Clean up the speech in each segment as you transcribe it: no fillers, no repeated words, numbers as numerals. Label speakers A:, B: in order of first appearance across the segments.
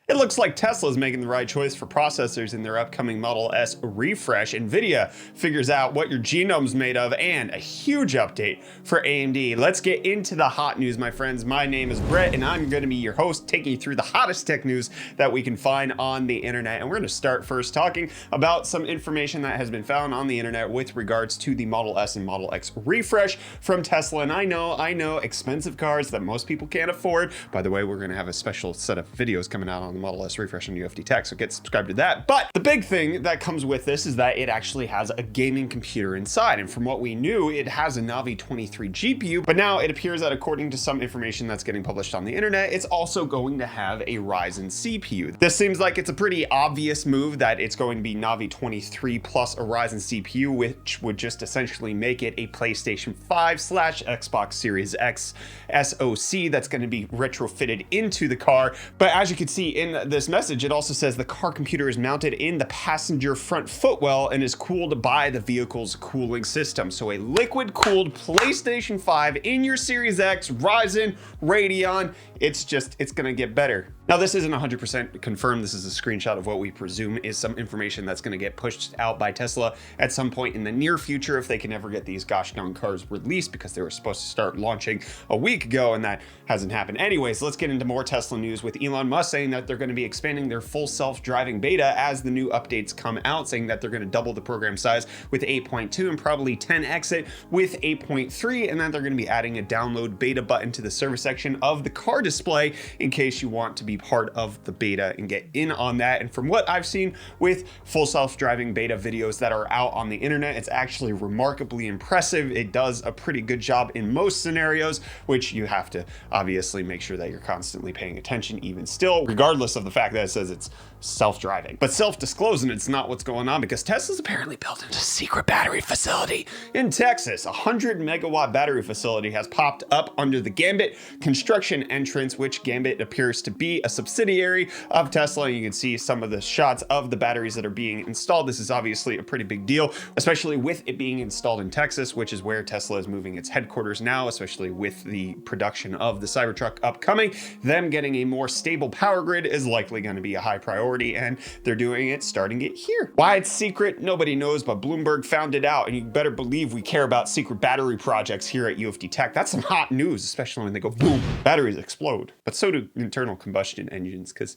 A: It looks like Tesla is making the right choice for processors in their upcoming Model S refresh. Nvidia figures out what your genome's made of, and a huge update for AMD. Let's get into the hot news, my friends. My name is Brett, and I'm going to be your host, taking you through the hottest tech news that we can find on the internet. And we're going to start first talking about some information that has been found on the internet with regards to the Model S and Model X refresh from Tesla. And I know, expensive cars that most people can't afford. By the way, we're going to have a special set of videos coming out on the Model S refresh on UFD Tech, so get subscribed to that. But the big thing that comes with this is that it actually has a gaming computer inside, and from what we knew, it has a Navi 23 GPU, but now it appears that according to some information that's getting published on the internet, it's also going to have a Ryzen CPU. This seems like it's a pretty obvious move, that it's going to be Navi 23 plus a Ryzen CPU, which would just essentially make it a PlayStation 5/Xbox Series X SoC that's going to be retrofitted into the car. But as you can see in this message, it also says the car computer is mounted in the passenger front footwell and is cooled by the vehicle's cooling system. So a liquid cooled PlayStation 5 in your Series X, Ryzen, Radeon, it's gonna get better. Now, this isn't 100% confirmed. This is a screenshot of what we presume is some information that's gonna get pushed out by Tesla at some point in the near future, if they can ever get these gosh darn cars released, because they were supposed to start launching a week ago and that hasn't happened. Anyways, let's get into more Tesla news, with Elon Musk saying that they're gonna be expanding their full self-driving beta as the new updates come out, saying that they're gonna double the program size with 8.2 and probably 10x it with 8.3, and then they're gonna be adding a download beta button to the service section of the car display in case you want to be part of the beta and get in on that. And from what I've seen with full self-driving beta videos that are out on the internet, it's actually remarkably impressive. It does a pretty good job in most scenarios, which you have to obviously make sure that you're constantly paying attention even still, regardless of the fact that it says it's self-driving. But self-disclosing it's not what's going on, because Tesla's apparently building a secret battery facility in Texas. A 100 megawatt battery facility has popped up under the Gambit construction entrance, which Gambit appears to be a subsidiary of Tesla. You can see some of the shots of the batteries that are being installed. This is obviously a pretty big deal, especially with it being installed in Texas, which is where Tesla is moving its headquarters now, especially with the production of the Cybertruck upcoming. Them getting a more stable power grid is likely going to be a high priority, and they're doing it, starting it here. Why it's secret, nobody knows, but Bloomberg found it out, and you better believe we care about secret battery projects here at UFD Tech. That's some hot news, especially when they go boom, batteries explode. But so do internal combustion engines, because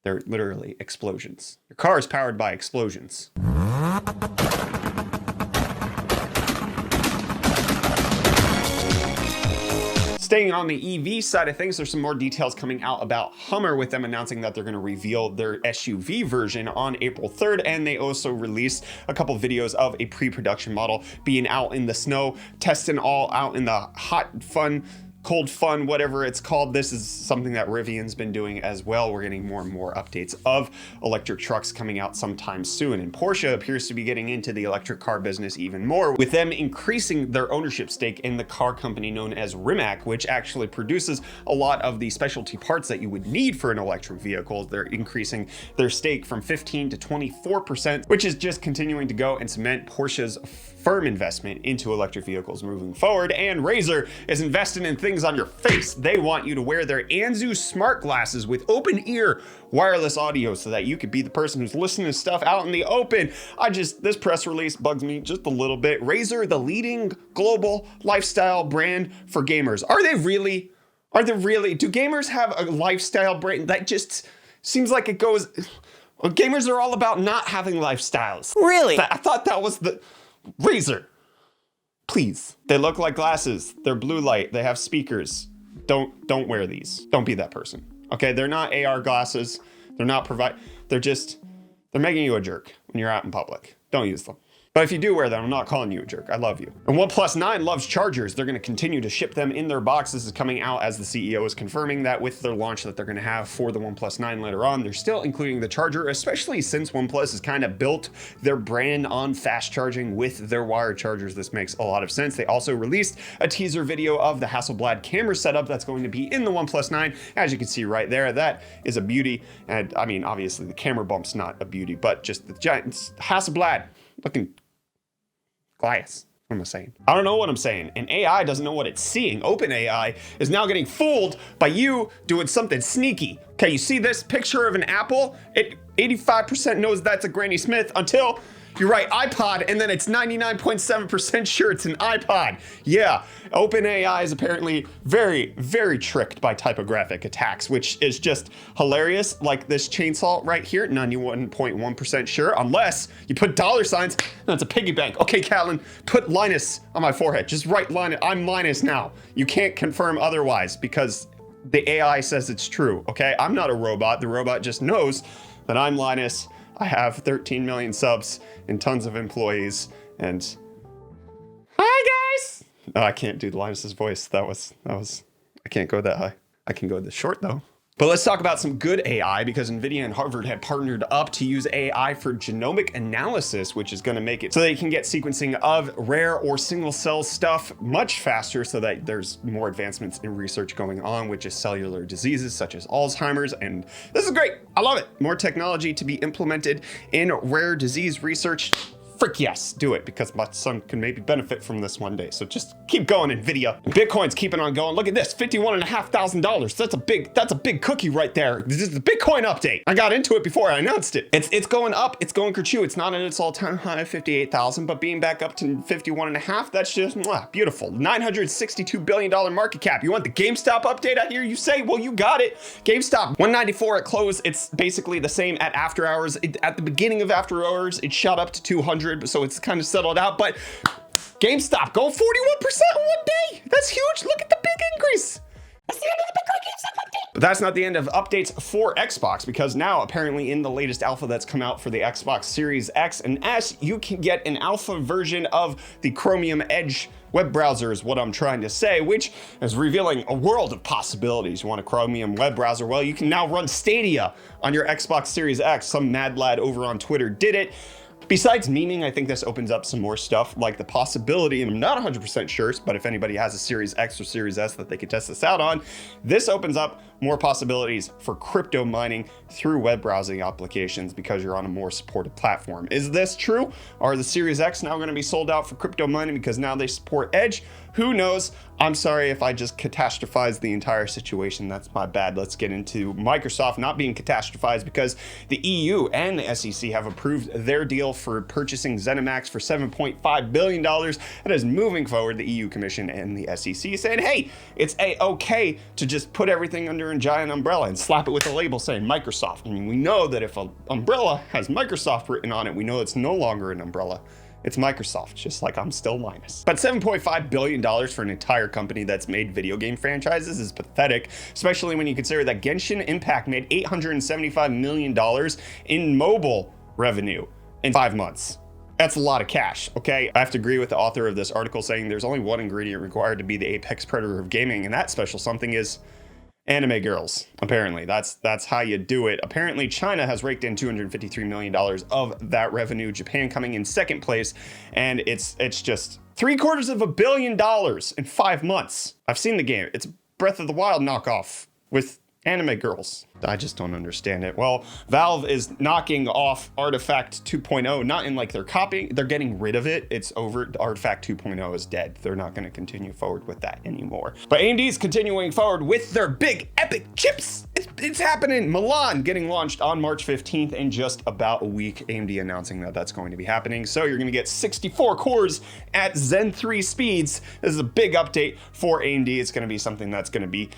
A: they're literally explosions. Your car is powered by explosions. Staying on the EV side of things, there's some more details coming out about Hummer, with them announcing that they're going to reveal their SUV version on April 3rd. And they also released a couple videos of a pre-production model being out in the snow, testing all out in the hot, fun, cold fun, whatever it's called. This is something that Rivian's been doing as well. We're getting more and more updates of electric trucks coming out sometime soon. And Porsche appears to be getting into the electric car business even more, with them increasing their ownership stake in the car company known as Rimac, which actually produces a lot of the specialty parts that you would need for an electric vehicle. They're increasing their stake from 15 to 24%, which is just continuing to go and cement Porsche's firm investment into electric vehicles moving forward. And Razer is investing in things on your face. They want you to wear their Anzu smart glasses with open ear wireless audio, so that you could be the person who's listening to stuff out in the open. This press release bugs me just a little bit. Razer, the leading global lifestyle brand for gamers. Are they really? Do gamers have a lifestyle brand? That just seems like it goes, well, gamers are all about not having lifestyles.
B: Really?
A: I thought that was the Razer. Please. They look like glasses. They're blue light. They have speakers. Don't wear these. Don't be that person. Okay, they're not AR glasses. They're not they're making you a jerk when you're out in public. Don't use them. But if you do wear them, I'm not calling you a jerk. I love you. And OnePlus 9 loves chargers. They're going to continue to ship them in their box. This is coming out as the CEO is confirming that with their launch that they're going to have for the OnePlus 9 later on. They're still including the charger, especially since OnePlus has kind of built their brand on fast charging with their wired chargers. This makes a lot of sense. They also released a teaser video of the Hasselblad camera setup that's going to be in the OnePlus 9. As you can see right there, that is a beauty. And I mean, obviously the camera bump's not a beauty, but just the giant Hasselblad looking glass. What am I saying? I don't know what I'm saying. And AI doesn't know what it's seeing. OpenAI is now getting fooled by you doing something sneaky. Okay, you see this picture of an apple? It 85% knows that's a Granny Smith until you write iPod, and then it's 99.7% sure it's an iPod. Yeah, OpenAI is apparently very, very tricked by typographic attacks, which is just hilarious. Like this chainsaw right here, 91.1% sure, unless you put dollar signs, that's a piggy bank. Okay, Catlin, put Linus on my forehead. Just write Linus. I'm Linus now. You can't confirm otherwise because the AI says it's true, okay? I'm not a robot. The robot just knows that I'm Linus. I have 13 million subs and tons of employees, and hi guys. No, I can't do Linus's voice. That was I can't go that high. I can go this short though. But let's talk about some good AI, because Nvidia and Harvard have partnered up to use AI for genomic analysis, which is going to make it so they can get sequencing of rare or single cell stuff much faster, so that there's more advancements in research going on, which is cellular diseases such as Alzheimer's. And this is great. I love it. More technology to be implemented in rare disease research. Frick yes, do it, because my son can maybe benefit from this one day. So just keep going, Nvidia. Bitcoin's keeping on going. Look at this, $51,500. That's a big cookie right there. This is the Bitcoin update. I got into it before I announced it. It's going up, it's going kerchew. It's not at its all-time high of 58,000, but being back up to 51.5, that's just beautiful. $962 billion market cap. You want the GameStop update out here, you say? Well, you got it. GameStop, 194 at close. It's basically the same at after hours. At the beginning of after hours, it shot up to 200. So it's kind of settled out, but GameStop go 41% in one day. That's huge. Look at the big increase. That's the end of the Bitcoin GameStop update. But that's not the end of updates for Xbox, because now apparently in the latest alpha that's come out for the Xbox Series X and S, you can get an alpha version of the Chromium Edge web browser is what I'm trying to say, which is revealing a world of possibilities. You want a Chromium web browser? Well, you can now run Stadia on your Xbox Series X. Some mad lad over on Twitter did it. Besides memeing, I think this opens up some more stuff, like the possibility, and I'm not 100% sure, but if anybody has a Series X or Series S that they could test this out on, this opens up more possibilities for crypto mining through web browsing applications because you're on a more supported platform. Is this true? Are the Series X now going to be sold out for crypto mining because now they support Edge? Who knows? I'm sorry if I just catastrophized the entire situation. That's my bad. Let's get into Microsoft not being catastrophized, because the EU and the SEC have approved their deal for purchasing Zenimax for $7.5 billion. That is moving forward. The EU Commission and the SEC saying, hey, it's okay to just put everything under a giant umbrella and slap it with a label saying Microsoft. I mean, we know that if an umbrella has Microsoft written on it, we know it's no longer an umbrella. It's Microsoft, just like I'm still Linus. But $7.5 billion for an entire company that's made video game franchises is pathetic, especially when you consider that Genshin Impact made $875 million in mobile revenue in 5 months. That's a lot of cash, okay? I have to agree with the author of this article saying there's only one ingredient required to be the apex predator of gaming, and that special something is anime girls. Apparently that's how you do it. Apparently China has raked in $253 million of that revenue, Japan coming in second place, and it's just $750 million in 5 months. I've seen the game. It's Breath of the Wild knockoff with anime girls. I just don't understand it. Well, Valve is knocking off Artifact 2.0, not in like they're copying, they're getting rid of it. It's over. Artifact 2.0 is dead. They're not going to continue forward with that anymore. But AMD is continuing forward with their big epic chips. It's happening. Milan getting launched on March 15th in just about a week. AMD announcing that that's going to be happening. So you're going to get 64 cores at Zen 3 speeds. This is a big update for AMD. It's going to be something that's going to be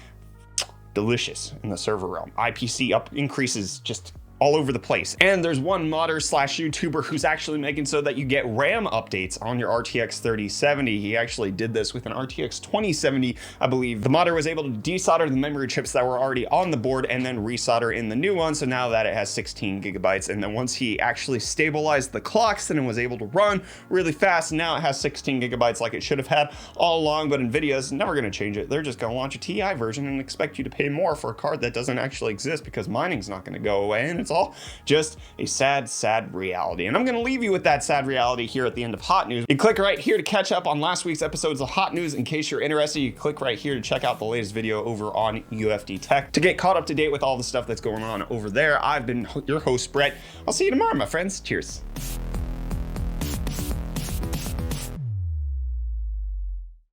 A: delicious in the server realm. IPC up increases just all over the place. And there's one modder slash YouTuber who's actually making so that you get RAM updates on your RTX 3070. He actually did this with an RTX 2070, I believe. The modder was able to desolder the memory chips that were already on the board and then resolder in the new one. So now that it has 16 gigabytes. And then once he actually stabilized the clocks, then it was able to run really fast. Now it has 16 gigabytes like it should have had all along, but Nvidia's never gonna change it. They're just gonna launch a TI version and expect you to pay more for a card that doesn't actually exist because mining's not gonna go away. And it's all just a sad reality. And I'm going to leave you with that sad reality here at the end of Hot News. You click right here to catch up on last week's episodes of Hot News. In case you're interested, you click right here to check out the latest video over on UFD Tech to get caught up to date with all the stuff that's going on over there. I've been your host, Brett. I'll see you tomorrow, my friends. Cheers.